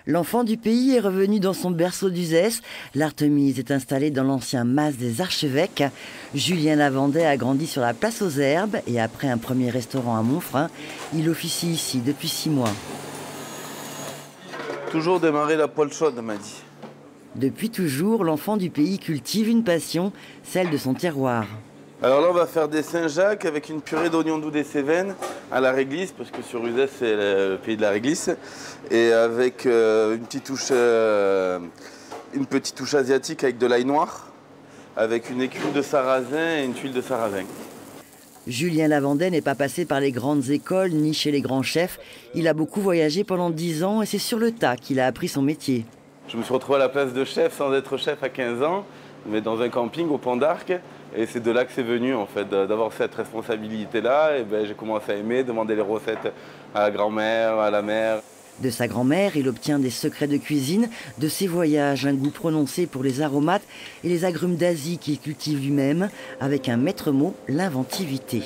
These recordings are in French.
L'enfant du pays est revenu dans son berceau d'Uzès. L'Artemise est installée dans l'ancien mas des archevêques. Julien Lavandais a grandi sur la place aux Herbes et après un premier restaurant à Montfrin, il officie ici depuis 6 mois. Toujours démarrer la poêle chaude, m'a dit. Depuis toujours, l'enfant du pays cultive une passion, celle de son terroir. Alors là, on va faire des Saint-Jacques avec une purée d'oignons doux des Cévennes à la réglisse, parce que sur Uzès, c'est le pays de la réglisse. Et avec une petite touche asiatique avec de l'ail noir, avec une écume de sarrasin et une tuile de sarrasin. Julien Lavandais n'est pas passé par les grandes écoles ni chez les grands chefs. Il a beaucoup voyagé pendant 10 ans et c'est sur le tas qu'il a appris son métier. Je me suis retrouvé à la place de chef sans être chef à 15 ans, mais dans un camping au Pont d'Arc. Et c'est de là que c'est venu, en fait, d'avoir cette responsabilité-là. Et ben, j'ai commencé à aimer, demander les recettes à la grand-mère, à la mère. De sa grand-mère, il obtient des secrets de cuisine, de ses voyages, un goût prononcé pour les aromates et les agrumes d'Asie qu'il cultive lui-même, avec un maître mot, l'inventivité.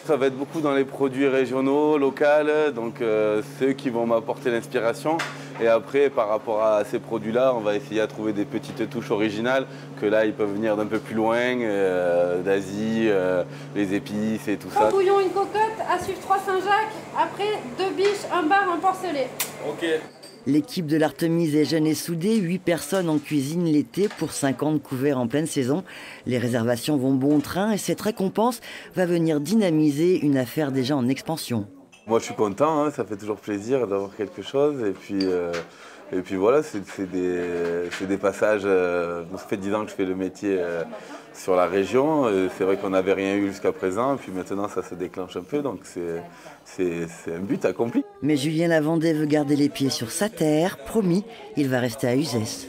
Ça va être beaucoup dans les produits régionaux, locaux, donc ceux qui vont m'apporter l'inspiration. Et après, par rapport à ces produits-là, on va essayer de trouver des petites touches originales, que là, ils peuvent venir d'un peu plus loin, d'Asie, les épices et tout ça. Un bouillon, une cocotte, à suivre 3 Saint-Jacques, après 2 biches, un bar, un porcelet. Ok. L'équipe de l'Artemise est jeune et soudée, 8 personnes en cuisine l'été pour 50 couverts en pleine saison. Les réservations vont bon train et cette récompense va venir dynamiser une affaire déjà en expansion. Moi je suis content, hein, ça fait toujours plaisir d'avoir quelque chose et puis voilà, c'est des passages, ça fait 10 ans que je fais le métier sur la région, c'est vrai qu'on n'avait rien eu jusqu'à présent et puis maintenant ça se déclenche un peu donc c'est un but accompli. Mais Julien Lavandais veut garder les pieds sur sa terre, promis, il va rester à Uzès.